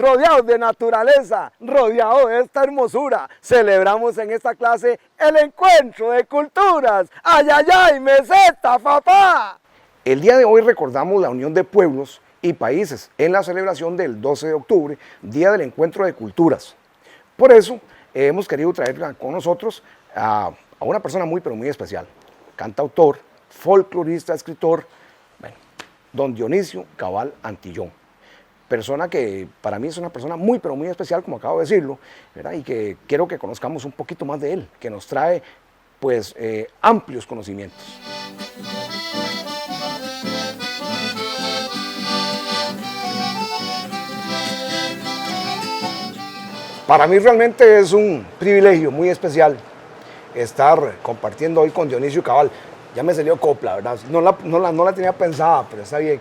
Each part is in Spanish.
rodeados de naturaleza, rodeados de esta hermosura, celebramos en esta clase el encuentro de culturas. ¡Ay, ay, ay, meseta, papá! El día de hoy recordamos la unión de pueblos y países en la celebración del 12 de octubre, Día del Encuentro de Culturas. Por eso hemos querido traer con nosotros a una persona muy pero muy especial, cantautor, folclorista, escritor, bueno, don Dionisio Cabal Antillón. Persona que para mí es una persona muy pero muy especial, como acabo de decirlo, ¿verdad? Y que quiero que conozcamos un poquito más de él, que nos trae pues amplios conocimientos. Para mí realmente es un privilegio muy especial estar compartiendo hoy con Dionisio Cabal. Ya me salió copla, ¿verdad? No la tenía pensada, pero está bien.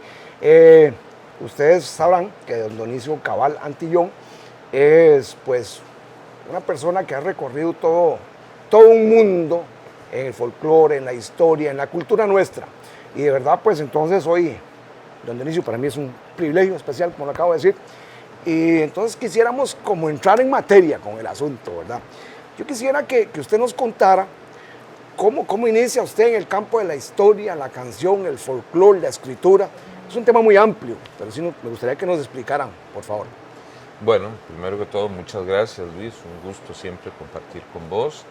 Ustedes sabrán que don Dionisio Cabal Antillón es pues una persona que ha recorrido todo un mundo en el folclore, en la historia, en la cultura nuestra. Y de verdad pues entonces hoy, don Dionisio, para mí es un privilegio especial, como lo acabo de decir. Y entonces quisiéramos como entrar en materia con el asunto, ¿verdad? Yo quisiera que usted nos contara cómo inicia usted en el campo de la historia, la canción, el folclore, la escritura. Es un tema muy amplio, pero sí me gustaría que nos explicaran, por favor. Bueno, primero que todo, muchas gracias, Luis. Un gusto siempre compartir con vos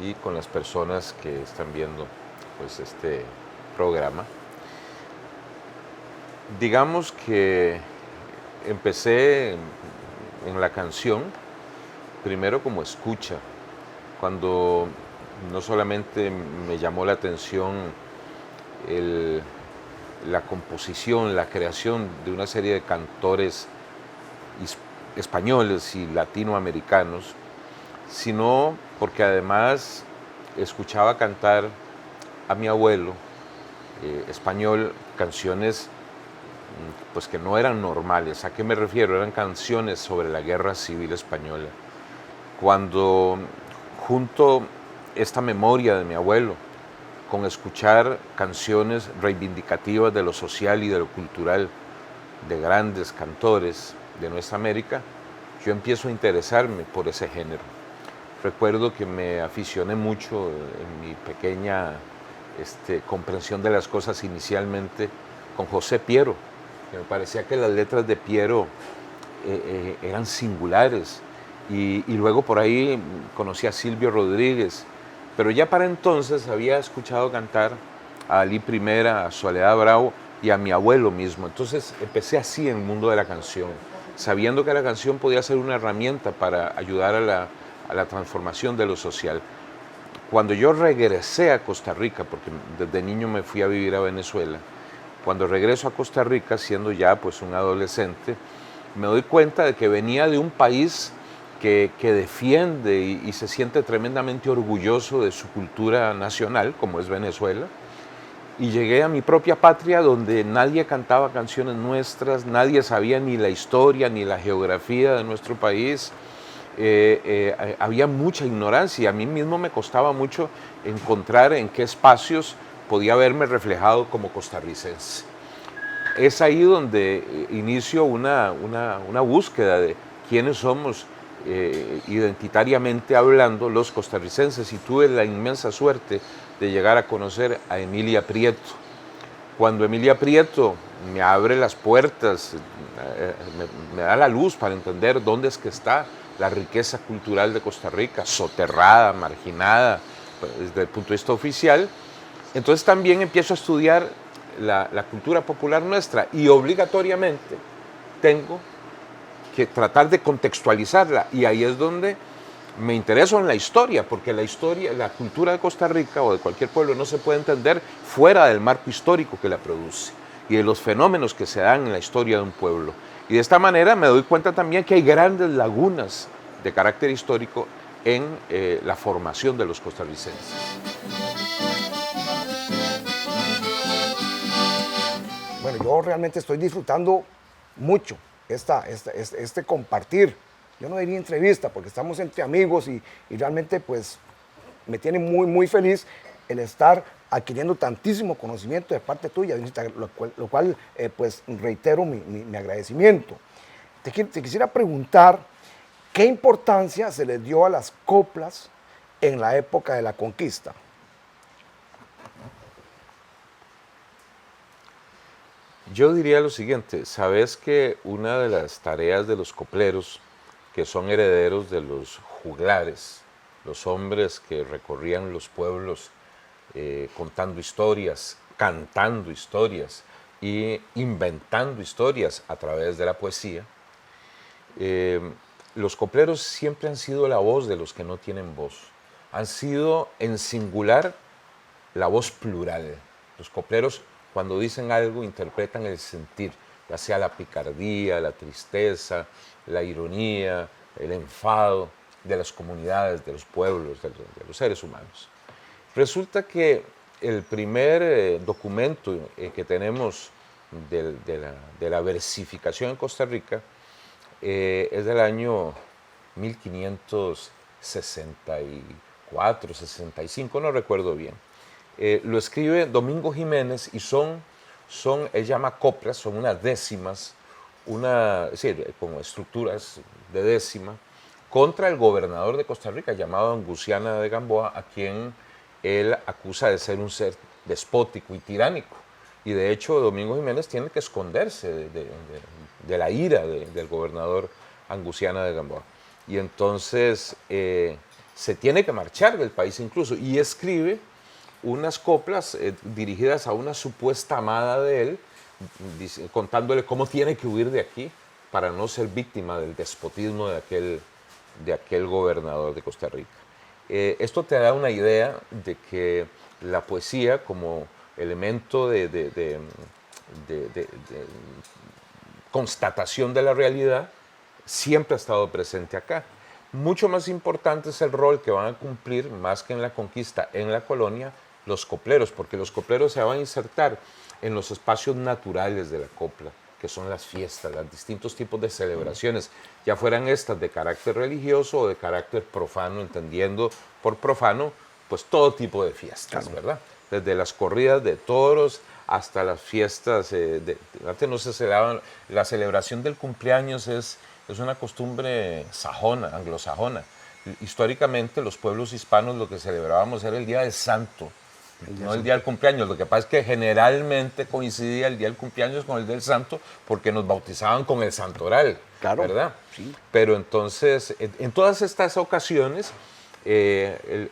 y con las personas que están viendo pues, este programa. Digamos que empecé en la canción, primero como escucha, cuando no solamente me llamó la atención la composición, la creación de una serie de cantores españoles y latinoamericanos, sino porque además escuchaba cantar a mi abuelo español canciones pues que no eran normales. ¿A qué me refiero? Eran canciones sobre la Guerra Civil Española. Cuando junto esta memoria de mi abuelo con escuchar canciones reivindicativas de lo social y de lo cultural de grandes cantores de nuestra América, yo empiezo a interesarme por ese género. Recuerdo que me aficioné mucho en mi pequeña comprensión de las cosas inicialmente con José Piero. Me parecía que las letras de Piero eran singulares y luego por ahí conocí a Silvio Rodríguez, pero ya para entonces había escuchado cantar a Ali Primera, a Soledad Bravo y a mi abuelo mismo. Entonces empecé así en el mundo de la canción, sabiendo que la canción podía ser una herramienta para ayudar a la transformación de lo social. Cuando yo regresé a Costa Rica, porque desde niño me fui a vivir a Venezuela, cuando regreso a Costa Rica, siendo ya pues un adolescente, me doy cuenta de que venía de un país que defiende y se siente tremendamente orgulloso de su cultura nacional, como es Venezuela, y llegué a mi propia patria donde nadie cantaba canciones nuestras, nadie sabía ni la historia ni la geografía de nuestro país, había mucha ignorancia y a mí mismo me costaba mucho encontrar en qué espacios podía verme reflejado como costarricense. Es ahí donde inicio una búsqueda de quiénes somos identitariamente hablando los costarricenses, y tuve la inmensa suerte de llegar a conocer a Emilia Prieto. Cuando Emilia Prieto me abre las puertas, me da la luz para entender dónde es que está la riqueza cultural de Costa Rica, soterrada, marginada desde el punto de vista oficial, entonces también empiezo a estudiar la cultura popular nuestra y obligatoriamente tengo que tratar de contextualizarla, y ahí es donde me intereso en la historia, porque la cultura de Costa Rica o de cualquier pueblo no se puede entender fuera del marco histórico que la produce y de los fenómenos que se dan en la historia de un pueblo. Y de esta manera me doy cuenta también que hay grandes lagunas de carácter histórico en la formación de los costarricenses. Bueno, yo realmente estoy disfrutando mucho este compartir. Yo no diría entrevista porque estamos entre amigos y realmente pues me tiene muy, muy feliz el estar adquiriendo tantísimo conocimiento de parte tuya, lo cual pues reitero mi agradecimiento. te quisiera preguntar qué importancia se les dio a las coplas en la época de la conquista. Yo diría lo siguiente, sabes que una de las tareas de los copleros, que son herederos de los juglares, los hombres que recorrían los pueblos contando historias, cantando historias y inventando historias a través de la poesía, los copleros siempre han sido la voz de los que no tienen voz. Han sido en singular la voz plural. Los copleros, cuando dicen algo, interpretan el sentir, ya sea la picardía, la tristeza, la ironía, el enfado de las comunidades, de los pueblos, de los seres humanos. Resulta que el primer documento que tenemos de la versificación en Costa Rica es del año 1564, 65, no recuerdo bien. Lo escribe Domingo Jiménez y él llama coplas, son unas décimas, es decir, como estructuras de décima, contra el gobernador de Costa Rica llamado Anguciana de Gamboa, a quien él acusa de ser un ser despótico y tiránico. Y de hecho Domingo Jiménez tiene que esconderse de la ira del gobernador Anguciana de Gamboa. Y entonces se tiene que marchar del país incluso, y escribe unas coplas dirigidas a una supuesta amada de él, contándole cómo tiene que huir de aquí para no ser víctima del despotismo de aquel gobernador de Costa Rica. Esto te da una idea de que la poesía como elemento de constatación de la realidad siempre ha estado presente acá. Mucho más importante es el rol que van a cumplir, más que en la conquista, en la colonia, los copleros, porque los copleros se van a insertar en los espacios naturales de la copla, que son las fiestas, los distintos tipos de celebraciones, ya fueran estas de carácter religioso o de carácter profano, entendiendo por profano, pues todo tipo de fiestas, claro, ¿verdad? Desde las corridas de toros hasta las fiestas, antes no se celebraban, la celebración del cumpleaños es una costumbre sajona, anglosajona. Históricamente los pueblos hispanos lo que celebrábamos era el Día del Santo, no el día del cumpleaños. Lo que pasa es que generalmente coincidía el día del cumpleaños con el del santo porque nos bautizaban con el santoral, claro, ¿verdad? Sí. Pero entonces, en todas estas ocasiones,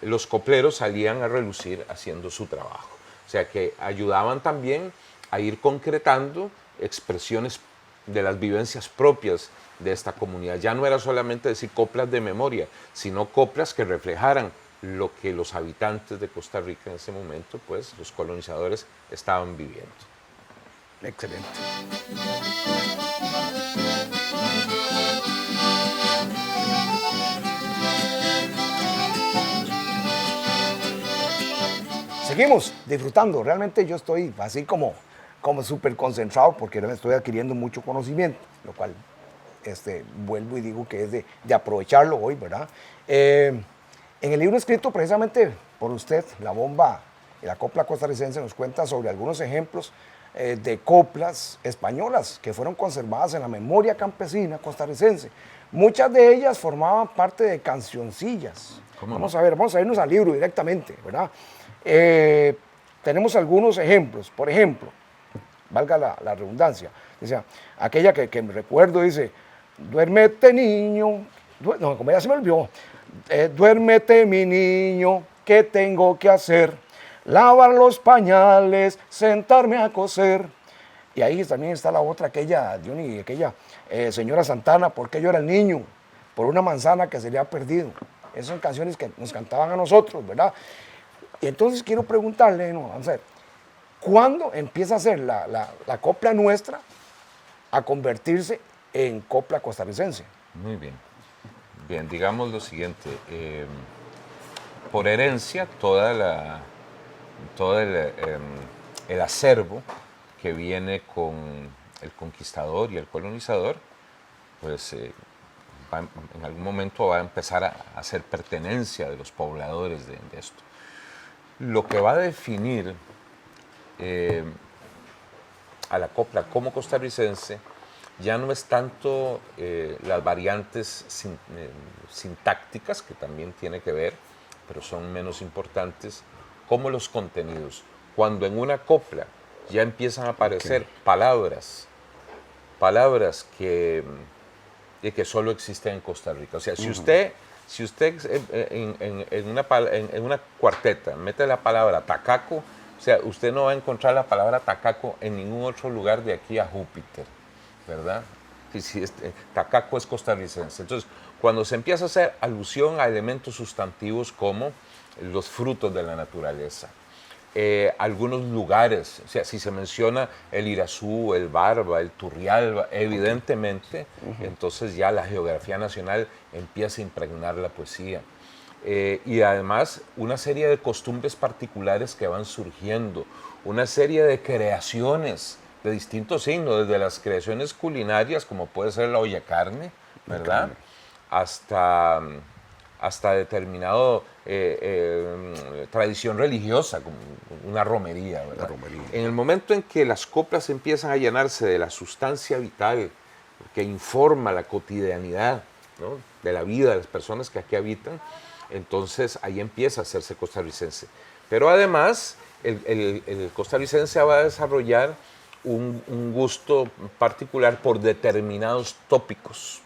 los copleros salían a relucir haciendo su trabajo. O sea que ayudaban también a ir concretando expresiones de las vivencias propias de esta comunidad. Ya no era solamente decir coplas de memoria, sino coplas que reflejaran lo que los habitantes de Costa Rica en ese momento, pues los colonizadores, estaban viviendo. Excelente. Seguimos disfrutando. Realmente yo estoy así como súper concentrado porque estoy adquiriendo mucho conocimiento, lo cual vuelvo y digo que es de aprovecharlo hoy, ¿verdad? En el libro escrito precisamente por usted, La Bomba y la Copla Costarricense, nos cuenta sobre algunos ejemplos de coplas españolas que fueron conservadas en la memoria campesina costarricense. Muchas de ellas formaban parte de cancioncillas. Vamos a irnos al libro directamente, ¿verdad? Tenemos algunos ejemplos. Por ejemplo, valga la redundancia, dice, aquella que me recuerdo dice, duérmete niño, no, como ya se me olvidó, duérmete mi niño, ¿qué tengo que hacer? Lavar los pañales, sentarme a coser. Y ahí también está la otra, aquella señora Santana, porque yo era el niño, por una manzana que se le ha perdido. Esas son canciones que nos cantaban a nosotros, ¿verdad? Y entonces quiero preguntarle, vamos a ver, ¿cuándo empieza a ser la copla nuestra a convertirse en copla costarricense? Muy bien. Bien, digamos lo siguiente, por herencia todo el acervo que viene con el conquistador y el colonizador, pues en algún momento va a empezar a hacer pertenencia de los pobladores de esto. Lo que va a definir a la copla como costarricense ya no es tanto las variantes sintácticas, que también tiene que ver, pero son menos importantes, como los contenidos. Cuando en una copla ya empiezan a aparecer palabras que solo existen en Costa Rica. O sea, si usted en una cuarteta mete la palabra tacaco, o sea, usted no va a encontrar la palabra tacaco en ningún otro lugar de aquí a Júpiter, ¿verdad? Tacaco es costarricense. Entonces, cuando se empieza a hacer alusión a elementos sustantivos como los frutos de la naturaleza, algunos lugares, o sea, si se menciona el Irazú, el Barba, el Turrialba, evidentemente, entonces ya la geografía nacional empieza a impregnar la poesía. Y además una serie de costumbres particulares que van surgiendo, una serie de creaciones de distintos signos, desde las creaciones culinarias, como puede ser la olla carne, ¿verdad? Hasta determinado tradición religiosa, como una romería, ¿verdad? En el momento en que las coplas empiezan a llenarse de la sustancia vital que informa la cotidianidad, ¿no?, de la vida de las personas que aquí habitan, entonces ahí empieza a hacerse costarricense. Pero además, el costarricense va a desarrollar un gusto particular por determinados tópicos.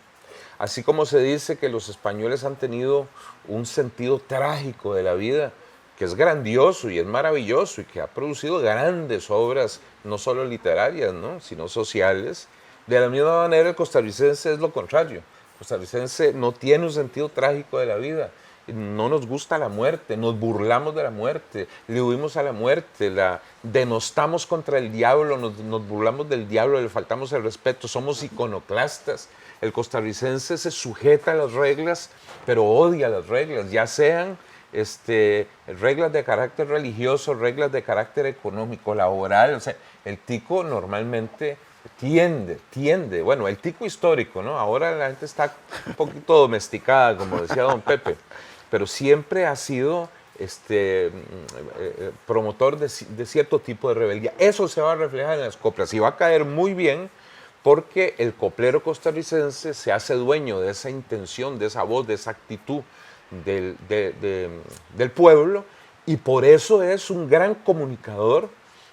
Así como se dice que los españoles han tenido un sentido trágico de la vida, que es grandioso y es maravilloso y que ha producido grandes obras, no solo literarias, ¿no?, sino sociales, de la misma manera el costarricense es lo contrario. El costarricense no tiene un sentido trágico de la vida. No nos gusta la muerte, nos burlamos de la muerte, le huimos a la muerte, la denostamos contra el diablo, nos burlamos del diablo, le faltamos el respeto, somos iconoclastas. El costarricense se sujeta a las reglas, pero odia las reglas, ya sean reglas de carácter religioso, reglas de carácter económico, laboral. O sea, el tico normalmente tiende, bueno, el tico histórico, ¿no? Ahora la gente está un poquito domesticada, como decía don Pepe, pero siempre ha sido promotor de cierto tipo de rebeldía. Eso se va a reflejar en las coplas y va a caer muy bien porque el coplero costarricense se hace dueño de esa intención, de esa voz, de esa actitud del pueblo, y por eso es un gran comunicador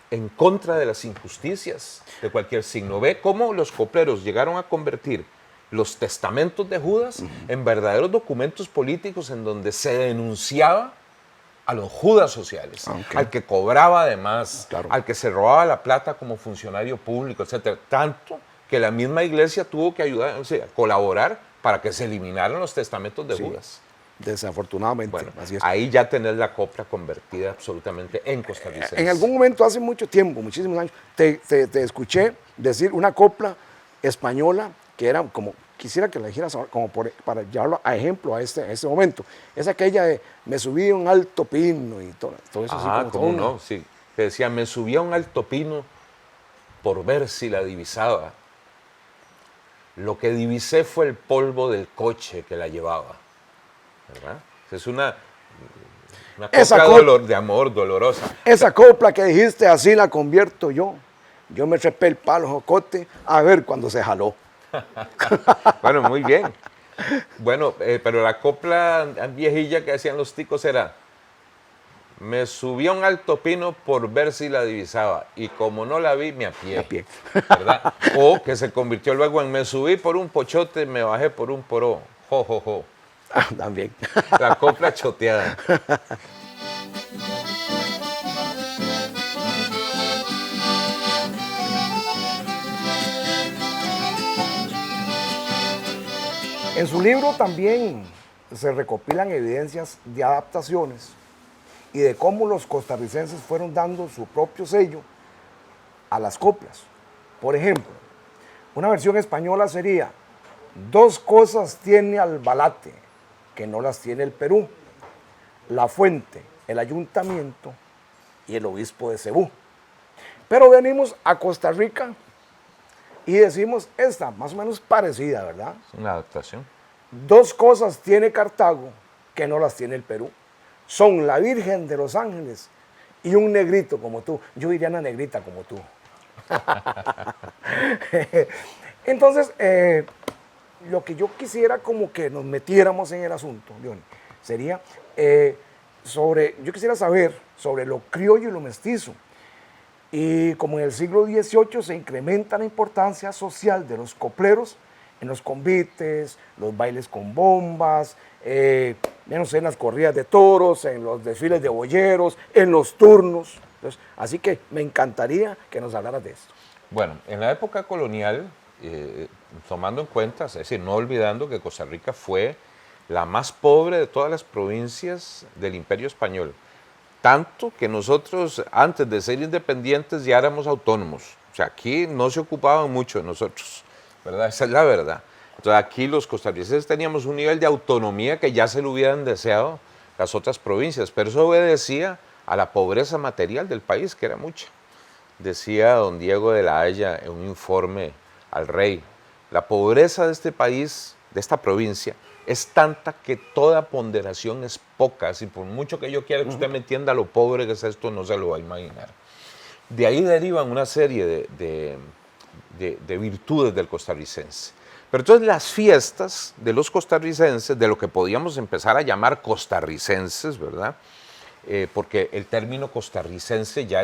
en contra de las injusticias de cualquier signo. Ve cómo los copleros llegaron a convertir los testamentos de Judas en verdaderos documentos políticos en donde se denunciaba a los Judas sociales, al que cobraba de más, al que se robaba la plata como funcionario público, etc. Tanto que la misma iglesia tuvo que ayudar, o sea, colaborar para que se eliminaran los testamentos de Judas. Desafortunadamente, bueno, así es. Ahí ya tenés la copla convertida absolutamente en costarricense. En algún momento, hace mucho tiempo, muchísimos años, te escuché decir una copla española que era como, quisiera que la dijeras como para llevarlo a ejemplo a este momento. Es aquella de me subí a un alto pino y todo eso. Así como no, sí. Que decía, me subí a un alto pino por ver si la divisaba. Lo que divisé fue el polvo del coche que la llevaba. ¿Verdad? Es una copla de amor dolorosa. Esa copla que dijiste, así la convierto yo. Yo me trepé el palo jocote a ver cuando se jaló. Bueno, muy bien. Bueno, pero la copla viejilla que hacían los ticos era: me subí a un alto pino por ver si la divisaba y como no la vi, me apié. ¿Verdad? O que se convirtió luego en me subí por un pochote, me bajé por un poró. Jo, jo, jo. También. La copla choteada. En su libro también se recopilan evidencias de adaptaciones y de cómo los costarricenses fueron dando su propio sello a las coplas. Por ejemplo, una versión española sería: dos cosas tiene Albalate que no las tiene el Perú: la fuente, el ayuntamiento y el obispo de Cebú. Pero venimos a Costa Rica y decimos esta, más o menos parecida, ¿verdad? Es una adaptación. Dos cosas tiene Cartago que no las tiene el Perú: son la Virgen de los Ángeles y un negrito como tú. Yo diría una negrita como tú. Entonces, lo que yo quisiera como que nos metiéramos en el asunto, Leoni, sería yo quisiera saber sobre lo criollo y lo mestizo. Y como en el siglo XVIII se incrementa la importancia social de los copleros en los convites, los bailes con bombas, no sé, en las corridas de toros, en los desfiles de boyeros, en los turnos. Entonces, así que me encantaría que nos hablaras de esto. Bueno, en la época colonial, tomando en cuenta, es decir, no olvidando que Costa Rica fue la más pobre de todas las provincias del Imperio Español. Tanto que nosotros, antes de ser independientes, ya éramos autónomos. O sea, aquí no se ocupaban mucho de nosotros, ¿verdad? Esa es la verdad. Entonces, aquí los costarricenses teníamos un nivel de autonomía que ya se lo hubieran deseado las otras provincias, pero eso obedecía a la pobreza material del país, que era mucha. Decía don Diego de la Haya en un informe al rey, la pobreza de este país, de esta provincia, es tanta que toda ponderación es poca. Así por mucho que yo quiera que usted me entienda lo pobre que es esto, no se lo va a imaginar. De ahí derivan una serie de virtudes del costarricense. Pero entonces las fiestas de los costarricenses, de lo que podíamos empezar a llamar costarricenses, ¿verdad? Porque el término costarricense ya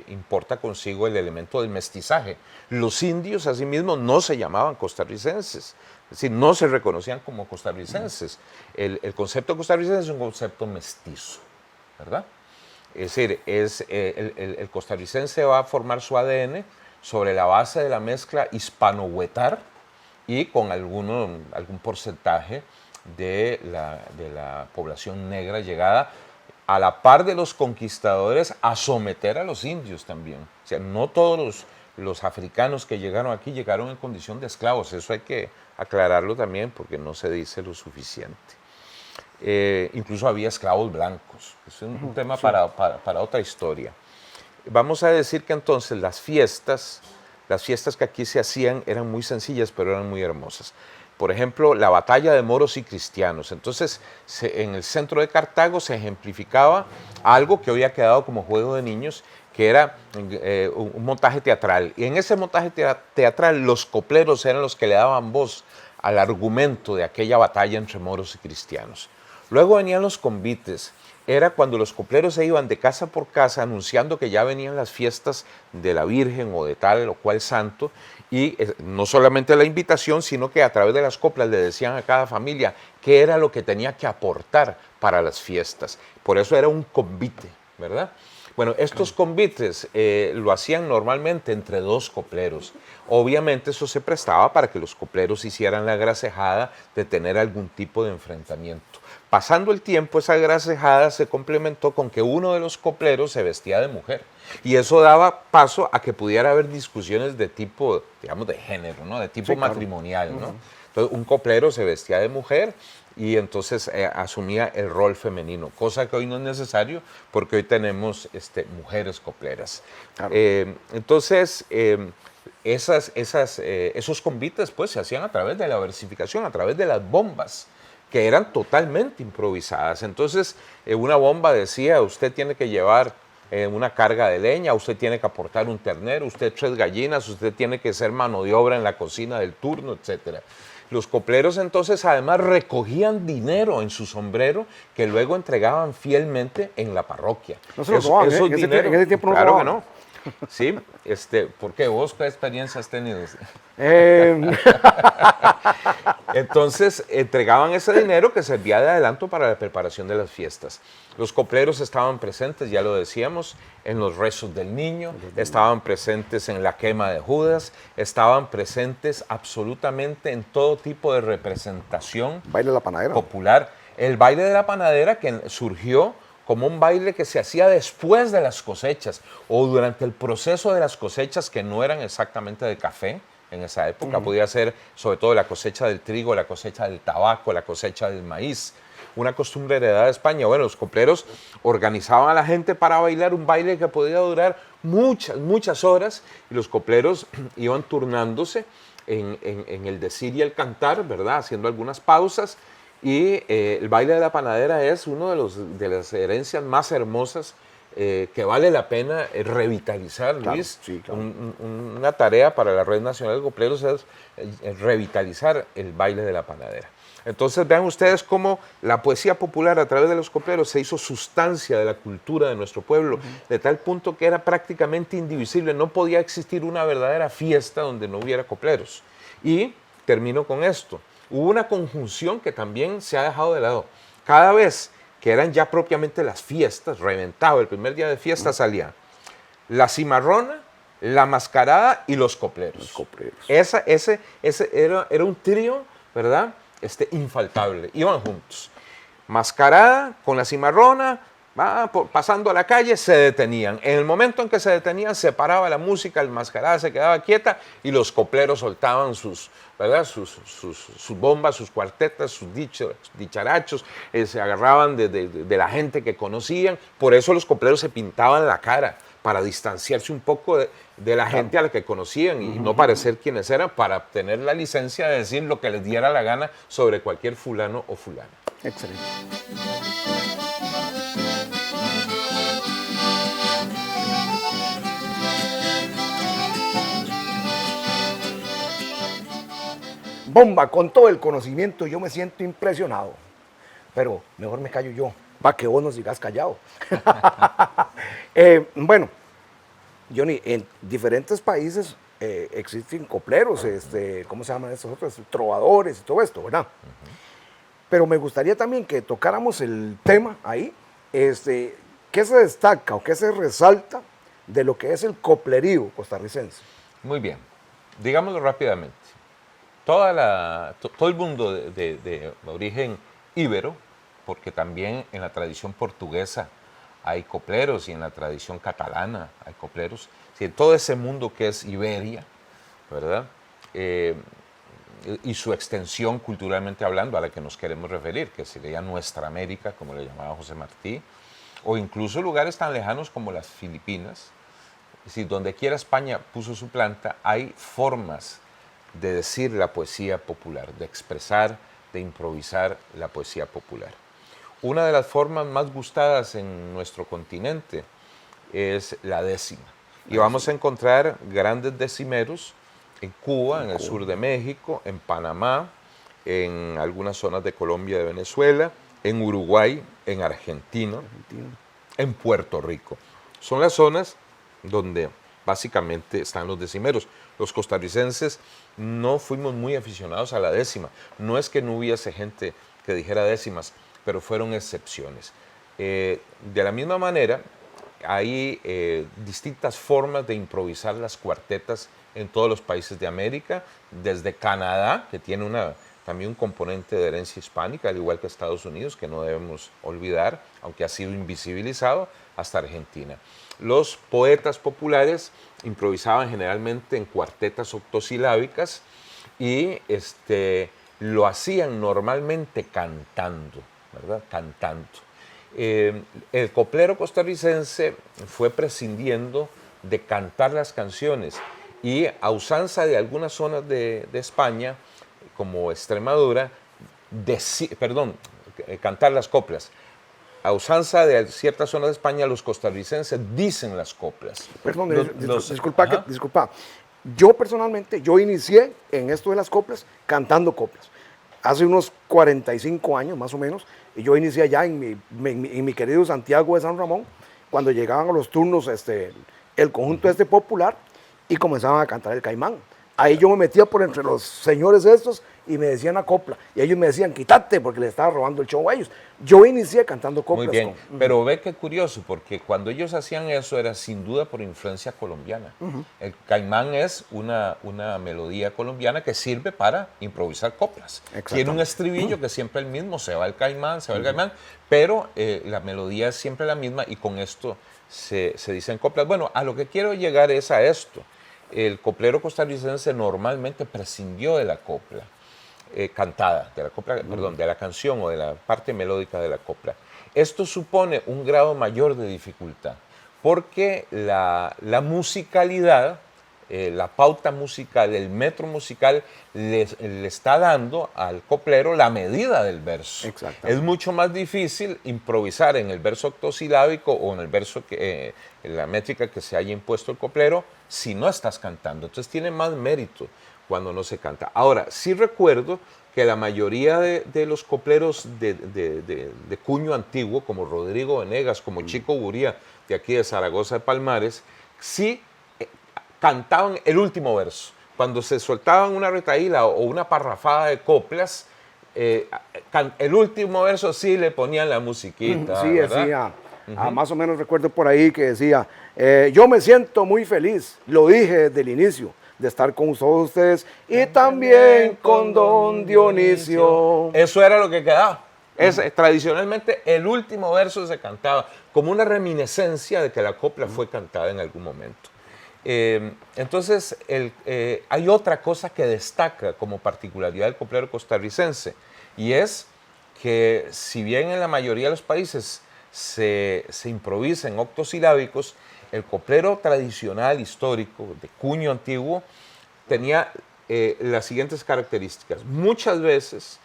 importa consigo el elemento del mestizaje. Los indios, asimismo, no se llamaban costarricenses, es decir, no se reconocían como costarricenses. El concepto costarricense es un concepto mestizo, ¿verdad? Es decir, el costarricense va a formar su ADN sobre la base de la mezcla hispano-huetar y con algún porcentaje de la población negra llegada a la par de los conquistadores a someter a los indios también. O sea, no todos los africanos que llegaron aquí llegaron en condición de esclavos. Eso hay que aclararlo también porque no se dice lo suficiente. Incluso había esclavos blancos. Es un tema para otra historia. Vamos a decir que entonces las fiestas que aquí se hacían eran muy sencillas, pero eran muy hermosas. Por ejemplo, la batalla de moros y cristianos. Entonces, en el centro de Cartago se ejemplificaba algo que hoy ha quedado como juego de niños, que era un montaje teatral. Y en ese montaje teatral los copleros eran los que le daban voz al argumento de aquella batalla entre moros y cristianos. Luego venían los convites. Era cuando los copleros se iban de casa por casa anunciando que ya venían las fiestas de la Virgen o de tal o cual santo, y no solamente la invitación, sino que a través de las coplas le decían a cada familia qué era lo que tenía que aportar para las fiestas. Por eso era un convite, ¿verdad? Bueno, estos convites lo hacían normalmente entre dos copleros. Obviamente eso se prestaba para que los copleros hicieran la gracejada de tener algún tipo de enfrentamiento. Pasando el tiempo, esa gracejada se complementó con que uno de los copleros se vestía de mujer. Y eso daba paso a que pudiera haber discusiones de tipo, digamos, de género, ¿no? De tipo matrimonial, ¿no? Entonces, un coplero se vestía de mujer y entonces asumía el rol femenino, cosa que hoy no es necesario porque hoy tenemos mujeres copleras. Claro. Entonces, esos convites pues se hacían a través de la versificación, a través de las bombas, que eran totalmente improvisadas. Entonces, una bomba decía, usted tiene que llevar una carga de leña, usted tiene que aportar un ternero, usted 3 gallinas, usted tiene que ser mano de obra en la cocina del turno, etc. Los copleros entonces además recogían dinero en su sombrero que luego entregaban fielmente en la parroquia. No se lo robaban, esos en dineros, ese tiempo no claro robaban. que no. Sí, ¿por qué? ¿Vos qué experiencia has tenido? Entonces entregaban ese dinero que servía de adelanto para la preparación de las fiestas. Los copleros estaban presentes, ya lo decíamos, en los rezos del niño, estaban presentes en la quema de Judas, estaban presentes absolutamente en todo tipo de representación baile de la panadera popular. El baile de la panadera que surgió como un baile que se hacía después de las cosechas o durante el proceso de las cosechas que no eran exactamente de café en esa época. Podía ser sobre todo la cosecha del trigo, la cosecha del tabaco, la cosecha del maíz. Una costumbre heredada de España. Bueno, los copleros organizaban a la gente para bailar un baile que podía durar muchas horas y los copleros iban turnándose en el decir y el cantar, ¿verdad? Haciendo algunas pausas. Y el baile de la panadera es uno de las herencias más hermosas que vale la pena revitalizar, Claro, Luis. sí, claro. Una tarea para la Red Nacional de Copleros es revitalizar el baile de la panadera. Entonces vean ustedes cómo la poesía popular a través de los copleros se hizo sustancia de la cultura de nuestro pueblo, de tal punto que era prácticamente indivisible, no podía existir una verdadera fiesta donde no hubiera copleros. Y termino con esto, hubo una conjunción que también se ha dejado de lado. Cada vez que eran ya propiamente las fiestas, reventado, el primer día de fiesta salía la cimarrona, la mascarada y los copleros. Los copleros. Ese era un trío, ¿verdad? Infaltable, iban juntos. Mascarada con la cimarrona, pasando a la calle, se detenían. En el momento en que se detenían, se paraba la música, el mascarada se quedaba quieta y los copleros soltaban sus, ¿verdad? sus bombas, sus cuartetas, sus dicharachos, se agarraban de la gente que conocían. Por eso los copleros se pintaban la cara, para distanciarse un poco de la gente a la que conocían y no parecer quienes eran, para obtener la licencia de decir lo que les diera la gana sobre cualquier fulano o fulana. Excelente. Bomba, con todo el conocimiento, yo me siento impresionado. Pero mejor me callo yo, para que vos no sigas callado. Bueno, Johnny, en diferentes países existen copleros, ¿cómo se llaman estos otros? Trovadores y todo esto, ¿verdad? Pero me gustaría también que tocáramos el tema ahí, ¿qué se destaca o qué se resalta de lo que es el coplerío costarricense? Muy bien, digámoslo rápidamente. Todo el mundo de origen íbero, porque también en la tradición portuguesa hay copleros y en la tradición catalana hay copleros, sí, todo ese mundo que es Iberia, ¿verdad? Y su extensión culturalmente hablando a la que nos queremos referir, que sería nuestra América, como le llamaba José Martí, o incluso lugares tan lejanos como las Filipinas. Es decir, donde quiera España puso su planta, hay formas de decir la poesía popular, de expresar, de improvisar la poesía popular. Una de las formas más gustadas en nuestro continente es la décima. Y vamos a encontrar grandes decimeros en Cuba, en el sur de México, en Panamá, en algunas zonas de Colombia y de Venezuela, en Uruguay, en Argentina, en Puerto Rico. Son las zonas donde básicamente están los decimeros. Los costarricenses no fuimos muy aficionados a la décima. No es que no hubiese gente que dijera décimas, pero fueron excepciones. De la misma manera, hay distintas formas de improvisar las cuartetas en todos los países de América, desde Canadá, que tiene también un componente de herencia hispánica, al igual que Estados Unidos, que no debemos olvidar, aunque ha sido invisibilizado, hasta Argentina. Los poetas populares improvisaban generalmente en cuartetas octosilábicas y lo hacían normalmente cantando, ¿verdad? Cantando. El coplero costarricense fue prescindiendo de cantar las canciones y a usanza de algunas zonas de España, como Extremadura, cantar las coplas. A usanza de ciertas zonas de España, los costarricenses dicen las coplas. Perdón, disculpa. Yo personalmente, yo inicié en esto de las coplas cantando coplas. Hace unos 45 años más o menos, y yo inicié allá en mi querido Santiago de San Ramón, cuando llegaban a los turnos el conjunto popular y comenzaban a cantar el caimán. Ahí yo me metía por entre los señores estos y me decían a copla. Y ellos me decían, quítate, porque le estaba robando el show a ellos. Yo inicié cantando coplas. Muy bien, pero ve qué curioso, porque cuando ellos hacían eso era sin duda por influencia colombiana. El caimán es una melodía colombiana que sirve para improvisar coplas. Tiene un estribillo que siempre es el mismo, se va el caimán, pero la melodía es siempre la misma y con esto se dicen coplas. Bueno, a lo que quiero llegar es a esto. El coplero costarricense normalmente prescindió de la copla cantada, de la canción o de la parte melódica de la copla. Esto supone un grado mayor de dificultad, porque la musicalidad la pauta musical, el metro musical, le está dando al coplero la medida del verso. Es mucho más difícil improvisar en el verso octosilábico o en el verso, en la métrica que se haya impuesto el coplero, si no estás cantando. Entonces tiene más mérito cuando no se canta. Ahora, sí recuerdo que la mayoría de los copleros de cuño antiguo, como Rodrigo Venegas, como Chico Buría, de aquí de Zaragoza de Palmares, sí cantaban el último verso. Cuando se soltaban una retahíla o una parrafada de coplas, el último verso sí le ponían la musiquita. Sí, decía, más o menos recuerdo por ahí que decía, yo me siento muy feliz, lo dije desde el inicio, de estar con todos ustedes y también con don Dionisio. Eso era lo que quedaba. Tradicionalmente el último verso se cantaba como una reminiscencia de que la copla fue cantada en algún momento. Entonces hay otra cosa que destaca como particularidad del coplero costarricense, y es que si bien en la mayoría de los países se improvisa en octosilábicos, el coplero tradicional, histórico, de cuño antiguo, tenía las siguientes características. Muchas veces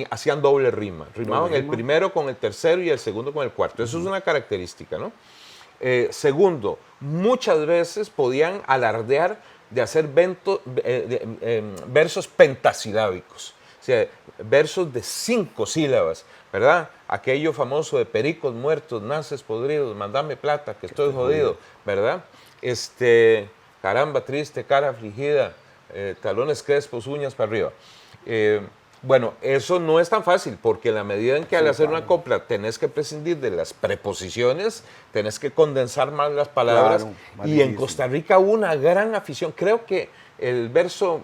hacían doble rima. Rimaban el primero con el tercero y el segundo con el cuarto. Eso es una característica, ¿no? Segundo, muchas veces podían alardear de hacer versos pentasilábicos. O sea, versos de 5 sílabas, ¿verdad? Aquello famoso de pericos muertos, naces podridos, mandame plata, que estoy jodido, ¿verdad? Caramba triste, cara afligida, talones crespos, uñas para arriba. Bueno, eso no es tan fácil, porque en la medida en que al hacer una copla tenés que prescindir de las preposiciones, tenés que condensar más las palabras, y en Costa Rica hubo una gran afición. Creo que el verso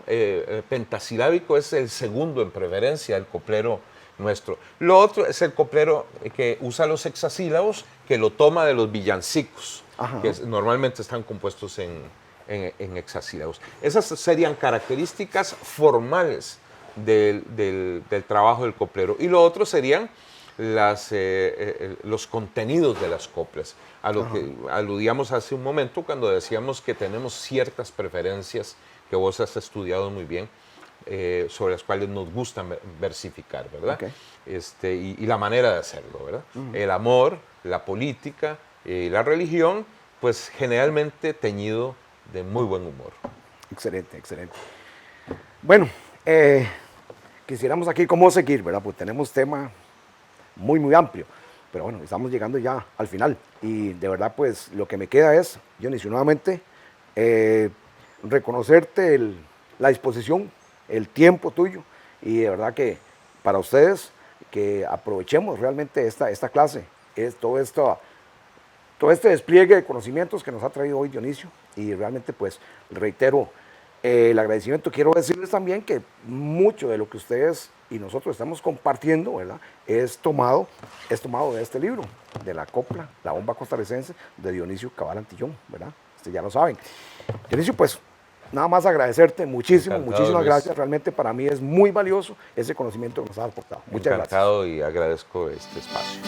pentasilábico es el segundo en preferencia del coplero nuestro. Lo otro es el coplero que usa los hexasílabos, que lo toma de los villancicos, que normalmente están compuestos en hexasílabos. Esas serían características formales del trabajo del coplero. Y lo otro serían los contenidos de las coplas, a lo que aludíamos hace un momento cuando decíamos que tenemos ciertas preferencias que vos has estudiado muy bien, sobre las cuales nos gusta versificar, ¿verdad? Y la manera de hacerlo, ¿verdad? El amor, la política y la religión, pues generalmente teñido de muy buen humor. Excelente, excelente. Bueno, quisiéramos aquí cómo seguir, ¿verdad? Pues tenemos tema muy, muy amplio. Pero bueno, estamos llegando ya al final. Y de verdad, pues lo que me queda es, Dionisio, nuevamente, reconocerte la disposición, el tiempo tuyo. Y de verdad que para ustedes, que aprovechemos realmente esta clase, todo este despliegue de conocimientos que nos ha traído hoy Dionisio. Y realmente, pues, reitero el agradecimiento. Quiero decirles también que mucho de lo que ustedes y nosotros estamos compartiendo, ¿verdad?, es tomado de este libro, de la copla, La Bomba Costarricense, de Dionisio Cabal Antillón, ¿verdad? Ya lo saben. Dionisio, pues, nada más agradecerte muchísimas Luis. Gracias. Realmente para mí es muy valioso ese conocimiento que nos has aportado. Muchas gracias. Encantado y agradezco este espacio.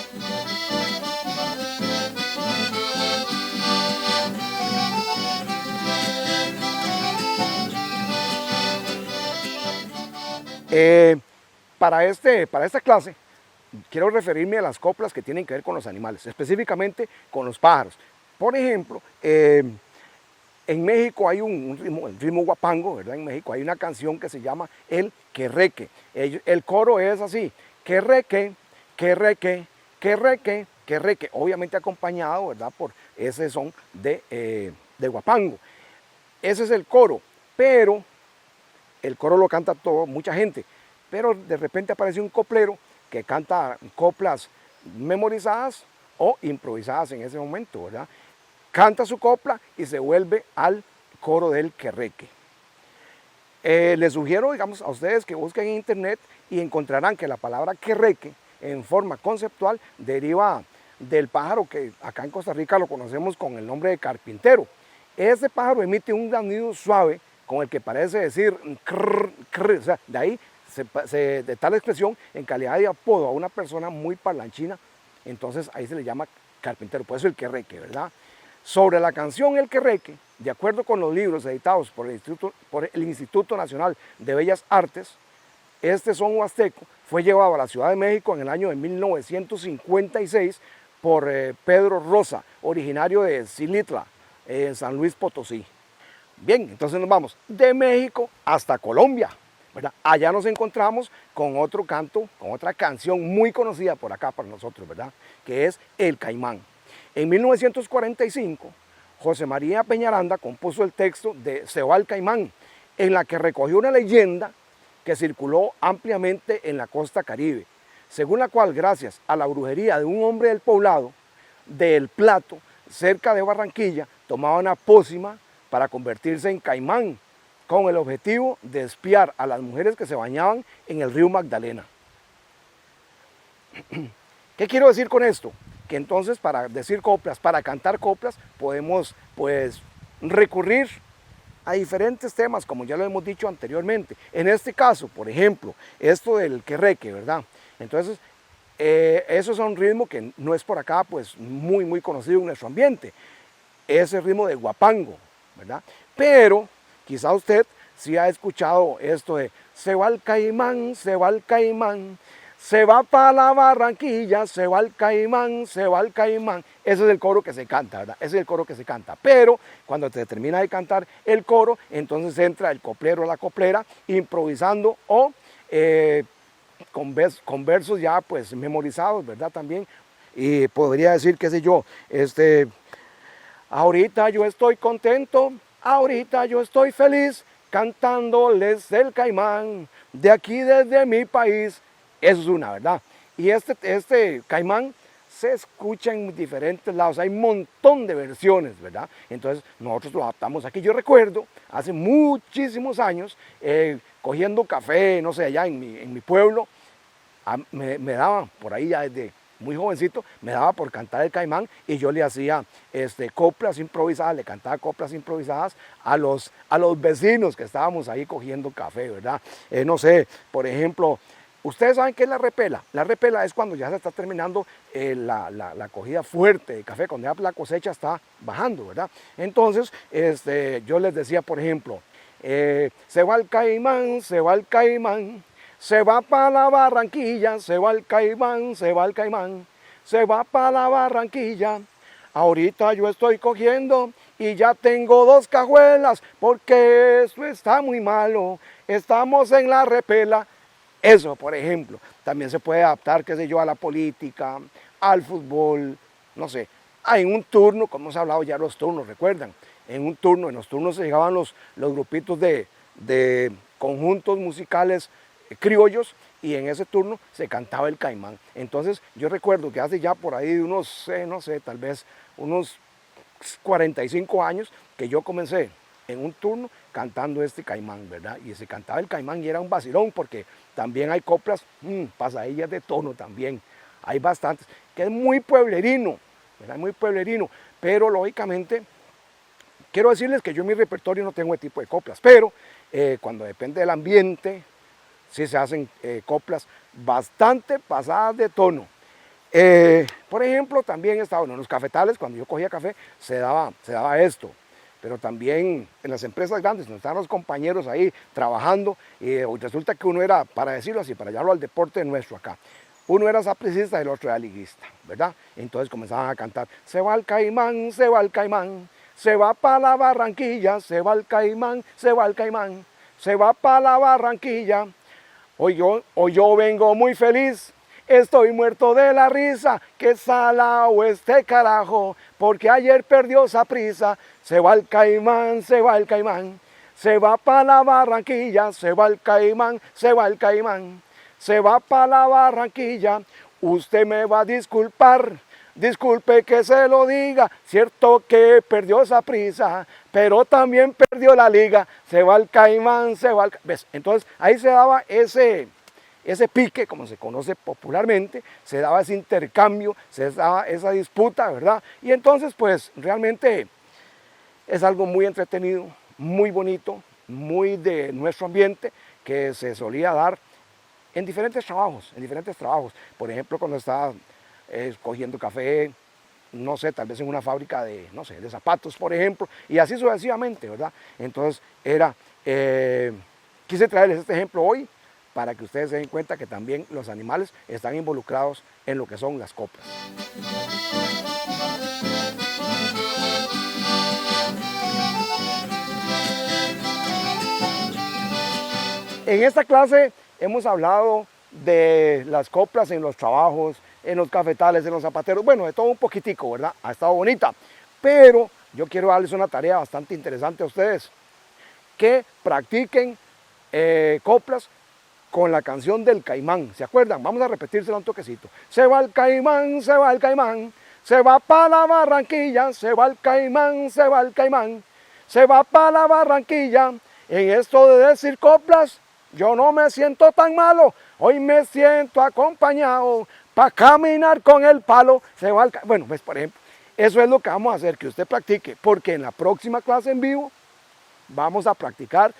Para esta clase quiero referirme a las coplas que tienen que ver con los animales, específicamente con los pájaros. Por ejemplo, en México hay el ritmo guapango, ¿verdad? En México hay una canción que se llama El Querreque. El coro es así: querreque, querreque, querreque, querreque, obviamente acompañado, ¿verdad?, por ese son de guapango. Ese es el coro, pero el coro lo canta mucha gente, pero de repente aparece un coplero que canta coplas memorizadas o improvisadas en ese momento, ¿verdad? Canta su copla y se vuelve al coro del querreque. Les sugiero, digamos, a ustedes que busquen en internet y encontrarán que la palabra querreque en forma conceptual deriva del pájaro que acá en Costa Rica lo conocemos con el nombre de carpintero. Ese pájaro emite un sonido suave con el que parece decir crr, crr, o sea, de ahí de tal expresión, en calidad de apodo a una persona muy parlanchina, entonces ahí se le llama carpintero, por eso el querreque, ¿verdad? Sobre la canción El Querreque, de acuerdo con los libros editados por el Instituto Nacional de Bellas Artes, este son huasteco fue llevado a la Ciudad de México en el año de 1956 por Pedro Rosa, originario de Xilitla, en San Luis Potosí. Bien, entonces nos vamos de México hasta Colombia, ¿verdad? Allá nos encontramos con otro canto, con otra canción muy conocida por acá para nosotros, ¿verdad? Que es El Caimán. En 1945, José María Peñaranda compuso el texto de Se va el Caimán, en la que recogió una leyenda que circuló ampliamente en la costa caribe, según la cual, gracias a la brujería de un hombre del poblado de El Plato, cerca de Barranquilla, tomaba una pócima para convertirse en caimán, con el objetivo de espiar a las mujeres que se bañaban en el río Magdalena. ¿Qué quiero decir con esto? Que entonces para decir coplas, para cantar coplas, podemos pues recurrir a diferentes temas, como ya lo hemos dicho anteriormente. En este caso, por ejemplo, esto del querreque, ¿verdad? Entonces, eso es un ritmo que no es por acá, pues muy conocido en nuestro ambiente. Es el ritmo de guapango, ¿verdad? Pero quizá usted sí ha escuchado esto de se va el caimán, se va el caimán, se va para la Barranquilla, se va el caimán, se va el caimán. Ese es el coro que se canta, ¿verdad? Ese es el coro que se canta. Pero cuando te termina de cantar el coro, entonces entra el coplero o la coplera improvisando o con versos ya pues memorizados, ¿verdad? También. Y podría decir, qué sé yo, ahorita yo estoy contento, ahorita yo estoy feliz, cantándoles el caimán, de aquí desde mi país. Eso es una, ¿verdad? Y este caimán se escucha en diferentes lados, hay un montón de versiones, ¿verdad? Entonces nosotros lo adaptamos aquí. Yo recuerdo, hace muchísimos años, cogiendo café, no sé, allá en mi pueblo, me daba, por ahí ya desde muy jovencito, me daba por cantar el caimán y yo le hacía coplas improvisadas, le cantaba coplas improvisadas a los vecinos que estábamos ahí cogiendo café, ¿verdad? No sé, por ejemplo, ustedes saben qué es la repela. La repela es cuando ya se está terminando la cogida fuerte de café, cuando ya la cosecha está bajando, ¿verdad? Entonces, yo les decía, por ejemplo, se va el caimán, se va el caimán, se va para la Barranquilla, se va el caimán, se va el caimán, se va para la Barranquilla. Ahorita yo estoy cogiendo y ya tengo 2 cajuelas porque eso está muy malo. Estamos en la repela. Eso, por ejemplo, también se puede adaptar, qué sé yo, a la política, al fútbol, no sé. En un turno, como hemos hablado ya los turnos, recuerdan, en los turnos se llegaban los grupitos de conjuntos musicales criollos y en ese turno se cantaba el caimán. Entonces yo recuerdo que hace ya por ahí unos, no sé, tal vez unos 45 años que yo comencé en un turno cantando este caimán, ¿verdad? Y se cantaba el caimán y era un vacilón porque también hay coplas, pasadillas de tono también, hay bastantes, que es muy pueblerino, ¿verdad? Muy pueblerino, pero lógicamente quiero decirles que yo en mi repertorio no tengo ese tipo de coplas, pero cuando depende del ambiente, sí se hacen coplas bastante pasadas de tono. Por ejemplo, también estaba en los cafetales, cuando yo cogía café, se daba esto. Pero también en las empresas grandes, donde estaban los compañeros ahí trabajando, y resulta que uno era, para decirlo así, para llevarlo al deporte nuestro acá, uno era sapricista y el otro era liguista, ¿verdad? Entonces comenzaban a cantar, se va el caimán, se va el caimán, se va para la Barranquilla, se va el caimán, se va el caimán, se va para la Barranquilla. Hoy yo vengo muy feliz, estoy muerto de la risa, que salao este carajo, porque ayer perdió Saprissa. Se va el caimán, se va el caimán, se va para la Barranquilla, se va el caimán, se va el caimán, se va para la Barranquilla. Usted me va a disculpar, disculpe que se lo diga, cierto que perdió Saprissa, pero también perdió la liga. Se va el caimán, se va el caimán. ¿Ves? Entonces ahí se daba ese pique, como se conoce popularmente, se daba ese intercambio, se daba esa disputa, ¿verdad? Y entonces pues realmente es algo muy entretenido, muy bonito, muy de nuestro ambiente, que se solía dar en diferentes trabajos. Por ejemplo, cuando estaba cogiendo café, no sé, tal vez en una fábrica de, no sé, de zapatos, por ejemplo, y así sucesivamente, ¿verdad? Entonces, quise traerles este ejemplo hoy para que ustedes se den cuenta que también los animales están involucrados en lo que son las coplas. En esta clase hemos hablado de las coplas en los trabajos, en los cafetales, en los zapateros, bueno, de todo un poquitico, ¿verdad? Ha estado bonita, pero yo quiero darles una tarea bastante interesante a ustedes, que practiquen coplas con la canción del Caimán, ¿se acuerdan? Vamos a repetírsela un toquecito. Se va el Caimán, se va el Caimán, se va para la Barranquilla, se va el Caimán, se va el Caimán, se va para la Barranquilla. En esto de decir coplas, yo no me siento tan malo, hoy me siento acompañado para caminar con el palo. Se va el bueno, pues por ejemplo, eso es lo que vamos a hacer, que usted practique, porque en la próxima clase en vivo vamos a practicar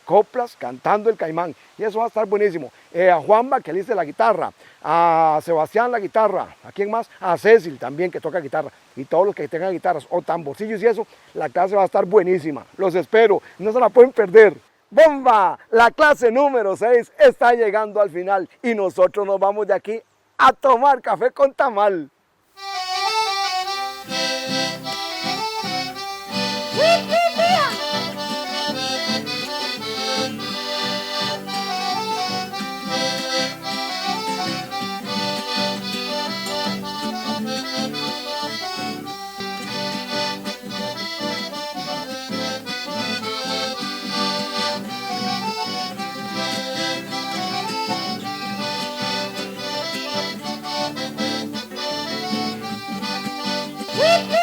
coplas cantando el Caimán, y eso va a estar buenísimo. A Juanba, que le dice la guitarra, a Sebastián la guitarra, ¿a quién más? A Cecil también, que toca guitarra, y todos los que tengan guitarras o tamborcillos y eso, la clase va a estar buenísima. Los espero, no se la pueden perder. ¡Bomba! La clase número 6 está llegando al final y nosotros nos vamos de aquí a tomar café con tamal. ¡Wip!